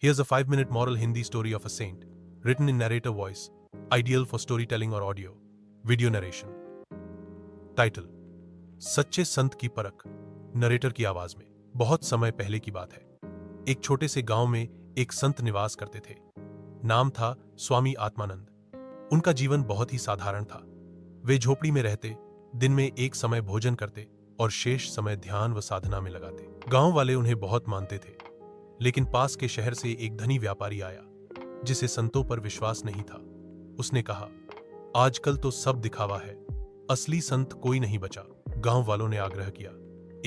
Here's a 5-minute moral Hindi story of a saint, written in narrator voice, ideal for storytelling or audio. Video narration. Title: सच्चे संत की परख। Narrator की आवाज में। बहुत समय पहले की बात है। एक छोटे से गांव में एक संत निवास करते थे। नाम था स्वामी आत्मानंद। उनका जीवन बहुत ही साधारण था। वे झोपड़ी में रहते, दिन में एक समय भोजन करते और शेष समय ध्यान व साधना में लगाते। गांव वाले उन्हें बहुत मानते थे, लेकिन पास के शहर से एक धनी व्यापारी आया जिसे संतों पर विश्वास नहीं था। उसने कहा, आजकल तो सब दिखावा है, असली संत कोई नहीं बचा। गांव वालों ने आग्रह किया,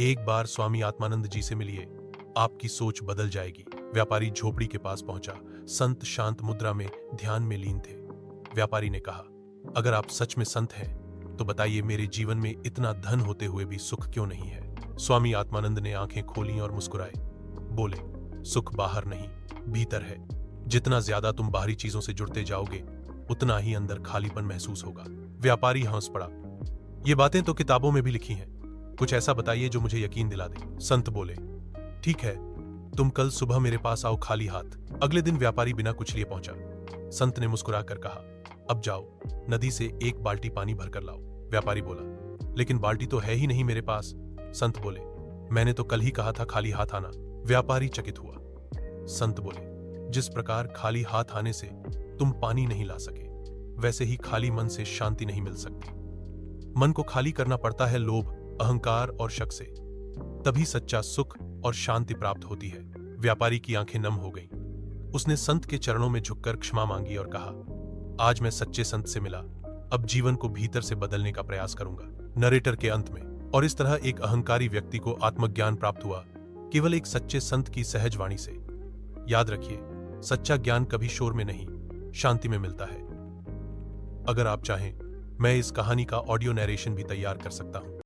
एक बार स्वामी आत्मानंद जी से मिलिए, आपकी सोच बदल जाएगी। व्यापारी झोपड़ी के पास पहुंचा। संत शांत मुद्रा में ध्यान में लीन थे। व्यापारी ने कहा, अगर आप सच में संत हैं तो बताइए, मेरे जीवन में इतना धन होते हुए भी सुख क्यों नहीं है। स्वामी आत्मानंद ने आंखें खोली और मुस्कुराए। बोले, सुख बाहर नहीं, भीतर है। जितना ज्यादा तुम बाहरी चीजों से जुड़ते जाओगे, उतना ही अंदर खालीपन महसूस होगा। व्यापारी हंस पड़ा। ये बातें तो किताबों में भी लिखी हैं, कुछ ऐसा बताइए जो मुझे यकीन दिला दे। संत बोले, ठीक है, तुम कल सुबह मेरे पास आओ खाली हाथ। अगले दिन व्यापारी बिना कुछ लिए पहुंचा। संत ने मुस्कुराकर कहा, अब जाओ, नदी से एक बाल्टी पानी भरकर लाओ। व्यापारी बोला, लेकिन बाल्टी तो है ही नहीं मेरे पास। संत बोले, मैंने तो कल ही कहा था खाली हाथ आना। व्यापारी चकित हुआ। संत बोले, जिस प्रकार खाली हाथ आने से तुम पानी नहीं ला सके, वैसे ही खाली मन से शांति नहीं मिल सकती। मन को खाली करना पड़ता है लोभ, अहंकार और शक से, तभी सच्चा सुख और शांति प्राप्त होती है। व्यापारी की आंखें नम हो गईं। उसने संत के चरणों में झुककर क्षमा मांगी और कहा, आज मैं सच्चे संत से मिला, अब जीवन को भीतर से बदलने का प्रयास करूंगा। नरेटर के अंत में। और इस तरह एक अहंकारी व्यक्ति को आत्मज्ञान प्राप्त हुआ, केवल एक सच्चे संत की सहज वाणी से। याद रखिए, सच्चा ज्ञान कभी शोर में नहीं, शांति में मिलता है। अगर आप चाहें, मैं इस कहानी का ऑडियो नरेशन भी तैयार कर सकता हूं।